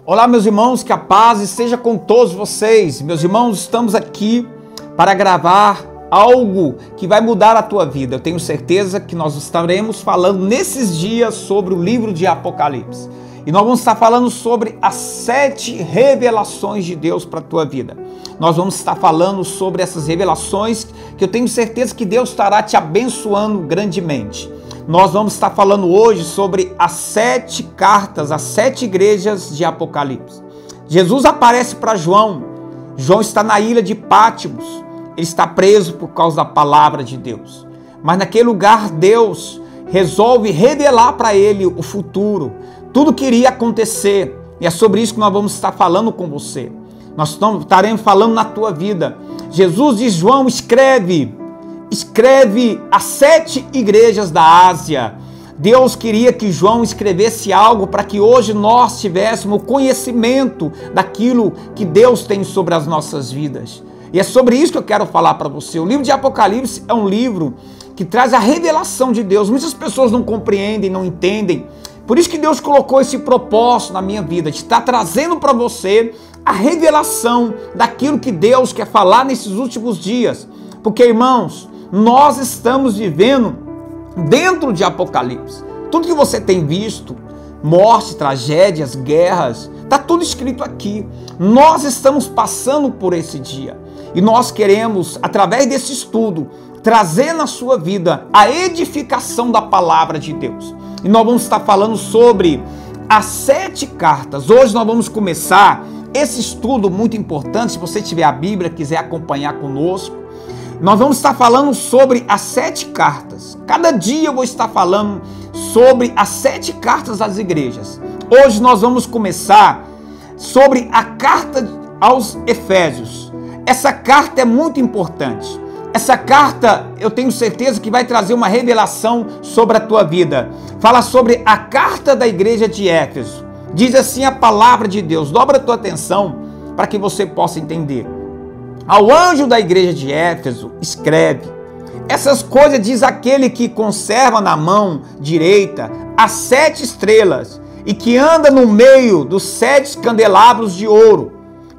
Olá, meus irmãos, que a paz esteja com todos vocês. Meus irmãos, estamos aqui para gravar algo que vai mudar a tua vida. Eu tenho certeza que nós estaremos falando nesses dias sobre o livro de Apocalipse. E nós vamos estar falando sobre as 7 revelações de Deus para a tua vida. Nós vamos estar falando sobre essas revelações que eu tenho certeza que Deus estará te abençoando grandemente. Nós vamos estar falando hoje sobre as 7 cartas, as 7 igrejas de Apocalipse. Jesus aparece para João. João está na ilha de Pátimos. Ele está preso por causa da palavra de Deus. Mas naquele lugar Deus resolve revelar para ele o futuro, tudo que iria acontecer. E é sobre isso que nós vamos estar falando com você. Nós estaremos falando na tua vida. Jesus diz: João, escreve as 7 igrejas da Ásia. Deus queria que João escrevesse algo para que hoje nós tivéssemos conhecimento daquilo que Deus tem sobre as nossas vidas. E é sobre isso que eu quero falar para você. O livro de Apocalipse é um livro que traz a revelação de Deus. Muitas pessoas não compreendem, não entendem. Por isso que Deus colocou esse propósito na minha vida, de estar trazendo para você a revelação daquilo que Deus quer falar nesses últimos dias. Porque, irmãos, nós estamos vivendo dentro de Apocalipse. Tudo que você tem visto, morte, tragédias, guerras, está tudo escrito aqui. Nós estamos passando por esse dia. E nós queremos, através desse estudo, trazer na sua vida a edificação da palavra de Deus. E nós vamos estar falando sobre as 7 cartas. Hoje nós vamos começar esse estudo muito importante. Se você tiver a Bíblia, quiser acompanhar conosco, nós vamos estar falando sobre as 7 cartas. Cada dia eu vou estar falando sobre as 7 cartas das igrejas. Hoje nós vamos começar sobre a carta aos Efésios. Essa carta é muito importante. Essa carta, eu tenho certeza que vai trazer uma revelação sobre a tua vida. Fala sobre a carta da igreja de Éfeso. Diz assim a palavra de Deus. Dobra a tua atenção para que você possa entender. Ao anjo da igreja de Éfeso, escreve: essas coisas diz aquele que conserva na mão direita as 7 estrelas e que anda no meio dos 7 candelabros de ouro.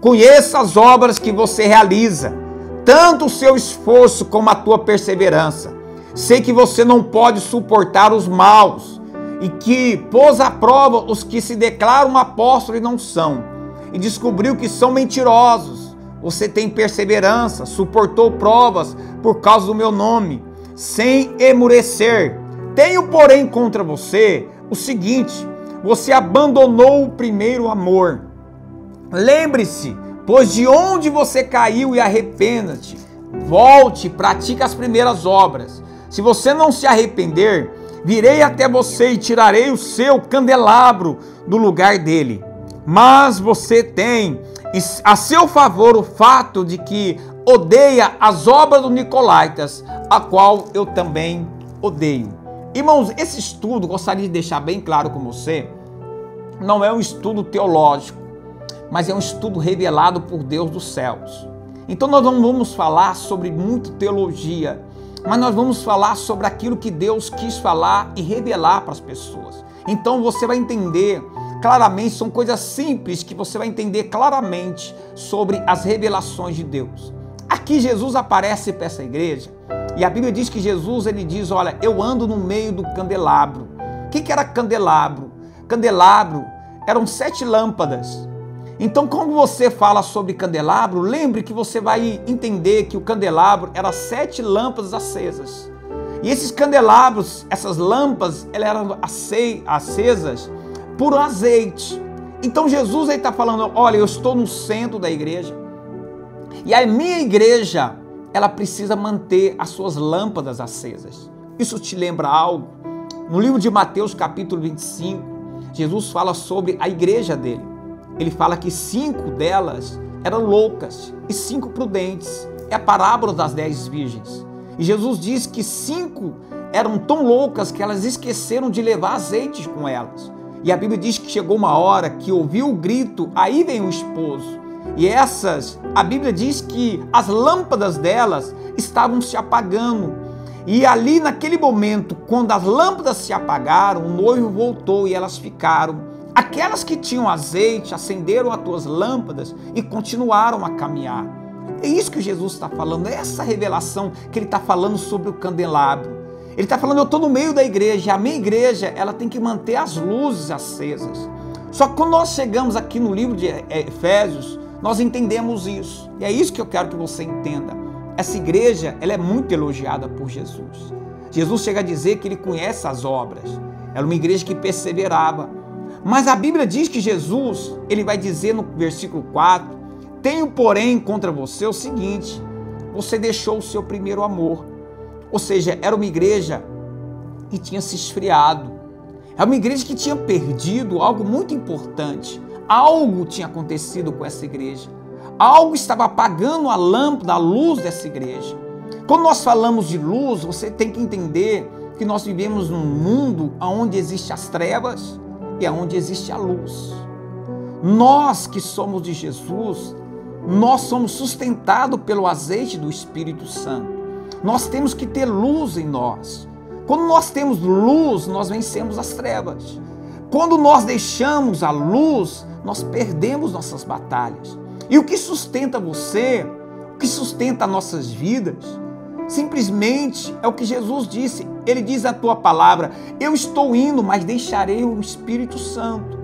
Conheça as obras que você realiza, tanto o seu esforço como a tua perseverança. Sei que você não pode suportar os maus e que pôs à prova os que se declaram apóstolos e não são, e descobriu que são mentirosos. Você tem perseverança, suportou provas por causa do meu nome, sem emurecer. Tenho, porém, contra você o seguinte: você abandonou o primeiro amor. Lembre-se, pois, de onde você caiu, e arrependa-te. Volte, pratique as primeiras obras. Se você não se arrepender, virei até você e tirarei o seu candelabro do lugar dele. Mas você tem a seu favor o fato de que odeia as obras dos nicolaítas, a qual eu também odeio. Irmãos, esse estudo, gostaria de deixar bem claro com você, não é um estudo teológico, mas é um estudo revelado por Deus dos céus. Então nós não vamos falar sobre muita teologia, mas nós vamos falar sobre aquilo que Deus quis falar e revelar para as pessoas. Então você vai entender claramente, são coisas simples que você vai entender claramente sobre as revelações de Deus. Aqui Jesus aparece para essa igreja e a Bíblia diz que Jesus, ele diz: olha, eu ando no meio do candelabro. O que era candelabro? Candelabro eram 7 lâmpadas. Então, quando você fala sobre candelabro, lembre que você vai entender que o candelabro era 7 lâmpadas acesas. E esses candelabros, essas lâmpadas, elas eram acesas por azeite. Então Jesus está falando: olha, eu estou no centro da igreja e a minha igreja, ela precisa manter as suas lâmpadas acesas. Isso te lembra algo? No livro de Mateus capítulo 25, Jesus fala sobre a igreja dele. Ele fala que 5 delas eram loucas e 5 prudentes. É a parábola das 10 virgens. E Jesus diz que 5 eram tão loucas que elas esqueceram de levar azeite com elas. E a Bíblia diz que chegou uma hora que ouviu o grito: aí vem o esposo. E a Bíblia diz que as lâmpadas delas estavam se apagando. E ali naquele momento, quando as lâmpadas se apagaram, o noivo voltou e elas ficaram Aquelas que tinham azeite acenderam as tuas lâmpadas e continuaram a caminhar. É isso que Jesus está falando, é essa revelação que ele está falando sobre o candelabro. Ele está falando, eu estou no meio da igreja, a minha igreja ela tem que manter as luzes acesas. Só que quando nós chegamos aqui no livro de Efésios, nós entendemos isso. E é isso que eu quero que você entenda. Essa igreja ela é muito elogiada por Jesus. Jesus chega a dizer que ele conhece as obras. Era uma igreja que perseverava. Mas a Bíblia diz que Jesus, ele vai dizer no versículo 4, tenho porém contra você o seguinte, você deixou o seu primeiro amor. Ou seja, era uma igreja que tinha se esfriado. Era uma igreja que tinha perdido algo muito importante. Algo tinha acontecido com essa igreja. Algo estava apagando a lâmpada, a luz dessa igreja. Quando nós falamos de luz, você tem que entender que nós vivemos num mundo onde existem as trevas e onde existe a luz. Nós que somos de Jesus, nós somos sustentados pelo azeite do Espírito Santo. Nós temos que ter luz em nós. Quando nós temos luz, nós vencemos as trevas. Quando nós deixamos a luz, nós perdemos nossas batalhas. E o que sustenta você, o que sustenta nossas vidas, simplesmente é o que Jesus disse. Ele diz na tua palavra, eu estou indo, mas deixarei o Espírito Santo.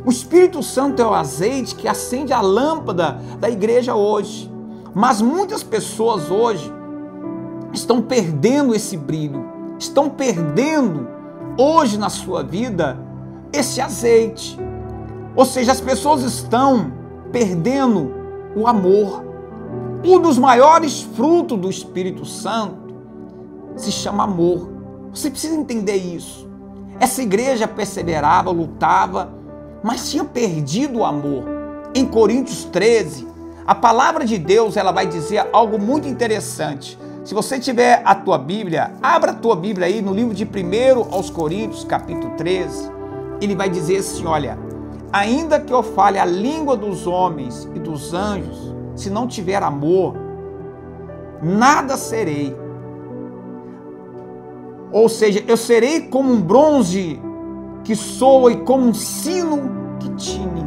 O Espírito Santo é o azeite que acende a lâmpada da igreja hoje. Mas muitas pessoas hoje estão perdendo esse brilho, estão perdendo hoje na sua vida esse azeite. Ou seja, as pessoas estão perdendo o amor. Um dos maiores frutos do Espírito Santo se chama amor. Você precisa entender isso. Essa igreja perseverava, lutava, mas tinha perdido o amor. Em Coríntios 13, a palavra de Deus ela vai dizer algo muito interessante. Se você tiver a tua Bíblia, abra a tua Bíblia aí no livro de 1 aos Coríntios, capítulo 13. Ele vai dizer assim, olha, ainda que eu fale a língua dos homens e dos anjos, se não tiver amor, nada serei. Ou seja, eu serei como um bronze que soa e como um sino que tine.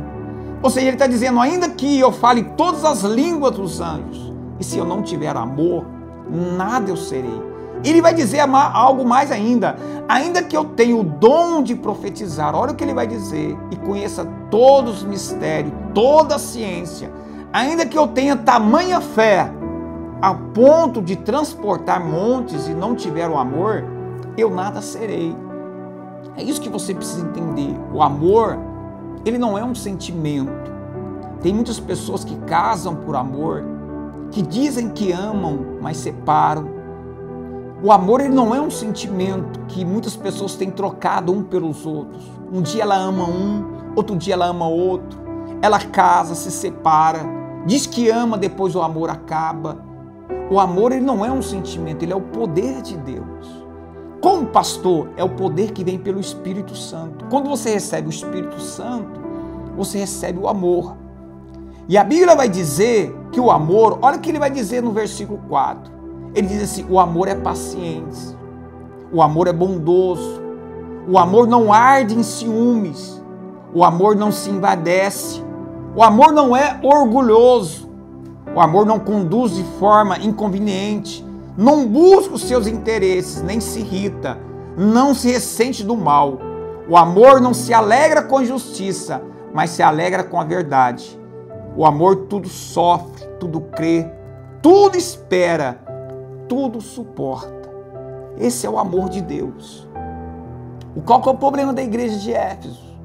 Ou seja, ele está dizendo, ainda que eu fale todas as línguas dos anjos, e se eu não tiver amor, nada eu serei. Ele vai dizer algo mais ainda que eu tenha o dom de profetizar, olha o que ele vai dizer, e conheça todos os mistérios, toda a ciência, ainda que eu tenha tamanha fé, a ponto de transportar montes e não tiver o amor, eu nada serei. É isso que você precisa entender. O amor, ele não é um sentimento. Tem muitas pessoas que casam por amor, que dizem que amam, mas separam. O amor, ele não é um sentimento que muitas pessoas têm trocado um pelos outros. Um dia ela ama um, outro dia ela ama outro. Ela casa, se separa, diz que ama, depois o amor acaba. O amor, ele não é um sentimento, ele é o poder de Deus. Como pastor, é o poder que vem pelo Espírito Santo. Quando você recebe o Espírito Santo, você recebe o amor. E a Bíblia vai dizer que o amor, olha o que ele vai dizer no versículo 4. Ele diz assim, o amor é paciente, o amor é bondoso, o amor não arde em ciúmes, o amor não se envadece, o amor não é orgulhoso, o amor não conduz de forma inconveniente, não busca os seus interesses, nem se irrita, não se ressente do mal. O amor não se alegra com a injustiça, mas se alegra com a verdade. O amor tudo sofre, tudo crê, tudo espera, tudo suporta. Esse é o amor de Deus. Qual que é o problema da igreja de Éfeso?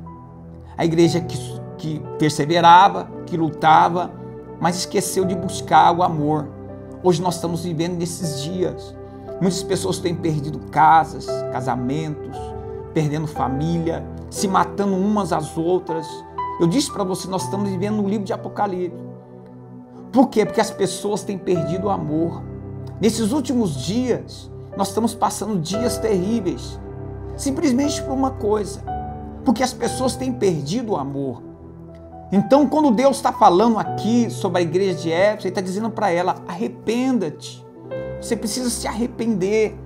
A igreja que perseverava, que lutava, mas esqueceu de buscar o amor. Hoje nós estamos vivendo nesses dias. Muitas pessoas têm perdido casas, casamentos, perdendo família, se matando umas às outras. Eu disse para você, nós estamos vivendo no livro de Apocalipse. Por quê? Porque as pessoas têm perdido o amor. Nesses últimos dias, nós estamos passando dias terríveis, simplesmente por uma coisa, porque as pessoas têm perdido o amor. Então, quando Deus está falando aqui sobre a igreja de Éfeso, Ele está dizendo para ela, arrependa-te, você precisa se arrepender.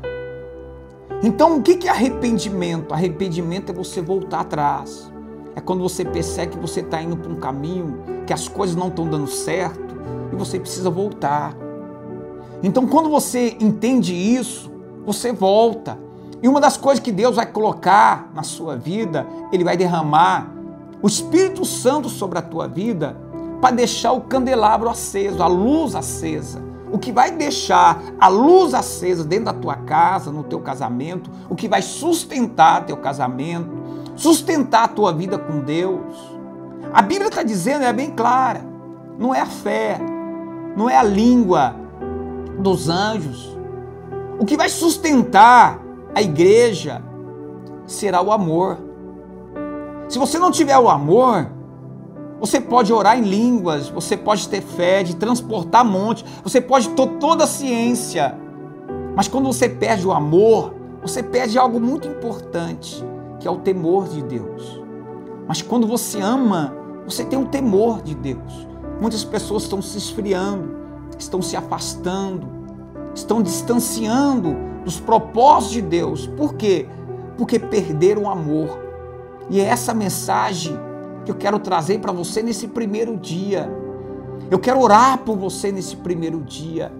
Então, o que é arrependimento? Arrependimento é você voltar atrás, É quando você percebe que você está indo para um caminho, que as coisas não estão dando certo e você precisa voltar. Então, quando você entende isso, você volta. E uma das coisas que Deus vai colocar na sua vida, Ele vai derramar o Espírito Santo sobre a tua vida para deixar o candelabro aceso, a luz acesa. O que vai deixar a luz acesa dentro da tua casa, no teu casamento, o que vai sustentar teu casamento, sustentar a tua vida com Deus. A Bíblia está dizendo, é bem clara, não é a fé, não é a língua dos anjos. O que vai sustentar a igreja será o amor. Se você não tiver o amor, você pode orar em línguas, você pode ter fé de transportar monte, você pode ter toda a ciência, mas quando você perde o amor, você perde algo muito importante, que é o temor de Deus. Mas quando você ama, você tem o temor de Deus. Muitas pessoas estão se esfriando, estão se afastando, estão distanciando dos propósitos de Deus. Por quê? Porque perderam o amor. E é essa mensagem que eu quero trazer para você nesse primeiro dia. Eu quero orar por você nesse primeiro dia.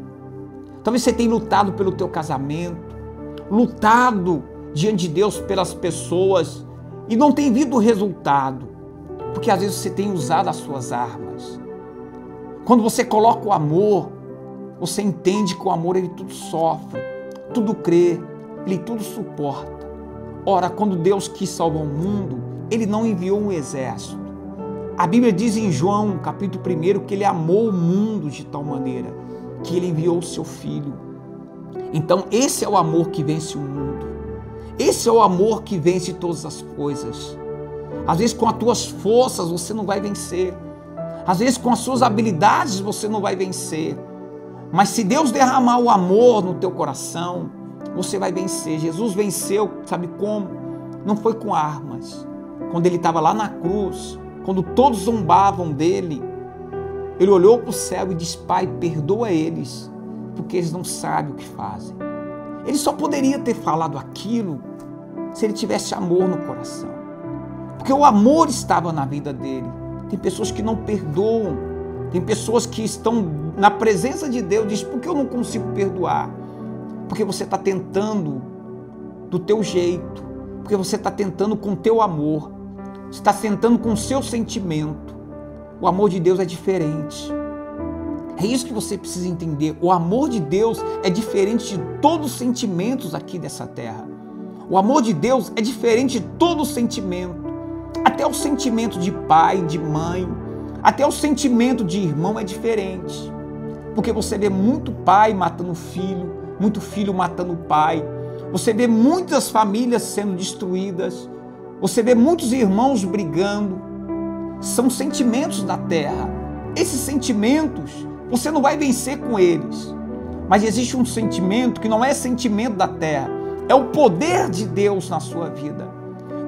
Talvez você tenha lutado pelo teu casamento, lutado diante de Deus pelas pessoas e não tem visto resultado, porque às vezes você tem usado as suas armas. Quando você coloca o amor, você entende que o amor ele tudo sofre, tudo crê, ele tudo suporta. Ora, quando Deus quis salvar o mundo, Ele não enviou um exército. A Bíblia diz em João, capítulo 1, que Ele amou o mundo de tal maneira que Ele enviou o seu Filho. Então, esse é o amor que vence o mundo. Esse é o amor que vence todas as coisas. Às vezes, com as tuas forças, você não vai vencer. Às vezes, com as suas habilidades, você não vai vencer. Mas se Deus derramar o amor no teu coração, você vai vencer. Jesus venceu, sabe como? Não foi com armas. Quando ele estava lá na cruz, quando todos zombavam dele, ele olhou para o céu e disse: Pai, perdoa eles, porque eles não sabem o que fazem. Ele só poderia ter falado aquilo se ele tivesse amor no coração, porque o amor estava na vida dele. Tem pessoas que não perdoam, tem pessoas que estão na presença de Deus e dizem: por que eu não consigo perdoar? Porque você está tentando do teu jeito, porque você está tentando com o teu amor, você está tentando com o seu sentimento. O amor de Deus é diferente. É isso que você precisa entender. O amor de Deus é diferente de todos os sentimentos aqui dessa terra. O amor de Deus é diferente de todo sentimento. Até o sentimento de pai, de mãe, até o sentimento de irmão é diferente. Porque você vê muito pai matando filho, muito filho matando pai. Você vê muitas famílias sendo destruídas. Você vê muitos irmãos brigando. São sentimentos da terra. Esses sentimentos, você não vai vencer com eles. Mas existe um sentimento que não é sentimento da terra. É o poder de Deus na sua vida.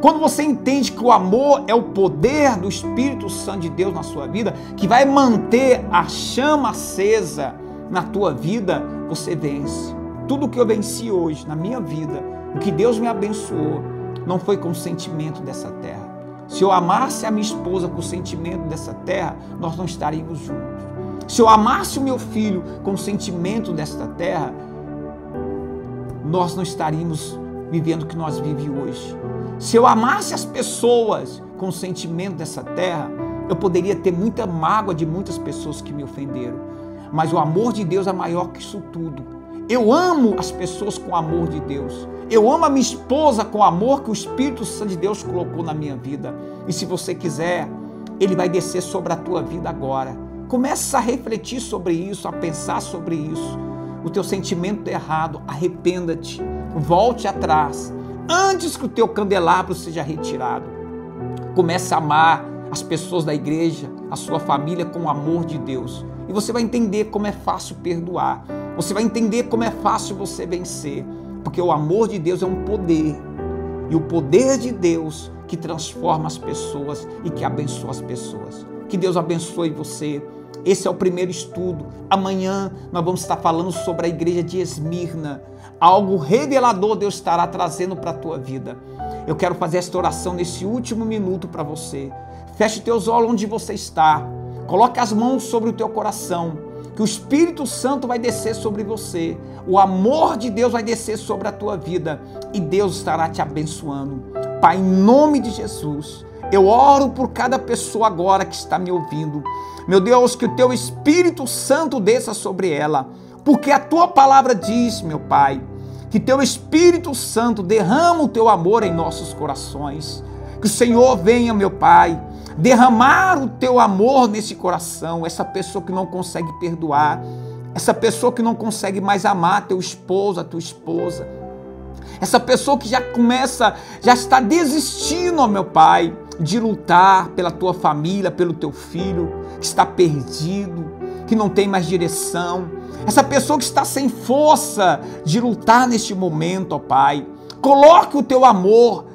Quando você entende que o amor é o poder do Espírito Santo de Deus na sua vida, que vai manter a chama acesa na tua vida, você vence. Tudo que eu venci hoje na minha vida, o que Deus me abençoou, não foi com o sentimento dessa terra. Se eu amasse a minha esposa com o sentimento dessa terra, nós não estaríamos juntos. Se eu amasse o meu filho com o sentimento desta terra, nós não estaríamos vivendo o que nós vivemos hoje. Se eu amasse as pessoas com o sentimento dessa terra, eu poderia ter muita mágoa de muitas pessoas que me ofenderam. Mas o amor de Deus é maior que isso tudo. Eu amo as pessoas com o amor de Deus. Eu amo a minha esposa com o amor que o Espírito Santo de Deus colocou na minha vida. E se você quiser, Ele vai descer sobre a tua vida agora. Começa a refletir sobre isso, a pensar sobre isso. O teu sentimento é errado, arrependa-te, volte atrás, antes que o teu candelabro seja retirado. Comece a amar as pessoas da igreja, a sua família com o amor de Deus. E você vai entender como é fácil perdoar. Você vai entender como é fácil você vencer. Porque o amor de Deus é um poder. E o poder de Deus que transforma as pessoas e que abençoa as pessoas. Que Deus abençoe você. Esse é o primeiro estudo. Amanhã nós vamos estar falando sobre a igreja de Esmirna. Algo revelador Deus estará trazendo para a tua vida. Eu quero fazer esta oração nesse último minuto para você. Feche teus olhos onde você está. Coloque as mãos sobre o teu coração, que o Espírito Santo vai descer sobre você. O amor de Deus vai descer sobre a tua vida e Deus estará te abençoando. Pai, em nome de Jesus, eu oro por cada pessoa agora que está me ouvindo. Meu Deus, que o teu Espírito Santo desça sobre ela, porque a tua palavra diz, meu Pai, que teu Espírito Santo derrama o teu amor em nossos corações. Que o Senhor venha, meu Pai, derramar o teu amor nesse coração, essa pessoa que não consegue perdoar, essa pessoa que não consegue mais amar teu esposo, a tua esposa, essa pessoa que já está desistindo, ó meu Pai, de lutar pela tua família, pelo teu filho, que está perdido, que não tem mais direção, essa pessoa que está sem força de lutar neste momento, ó Pai. Coloque o teu amor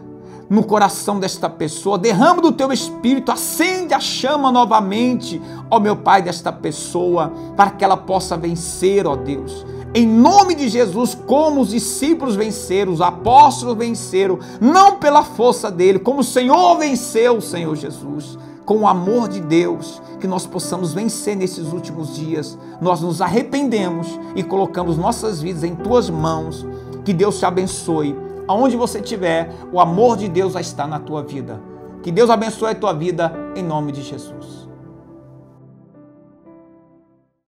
no coração desta pessoa, derrama do teu Espírito, acende a chama novamente, ó meu Pai, desta pessoa, para que ela possa vencer, ó Deus. Em nome de Jesus, como os discípulos venceram, os apóstolos venceram, não pela força dele, como o Senhor venceu, Senhor Jesus, com o amor de Deus, que nós possamos vencer nesses últimos dias. Nós nos arrependemos e colocamos nossas vidas em tuas mãos. Que Deus te abençoe. Aonde você estiver, o amor de Deus vai estar na tua vida. Que Deus abençoe a tua vida, em nome de Jesus.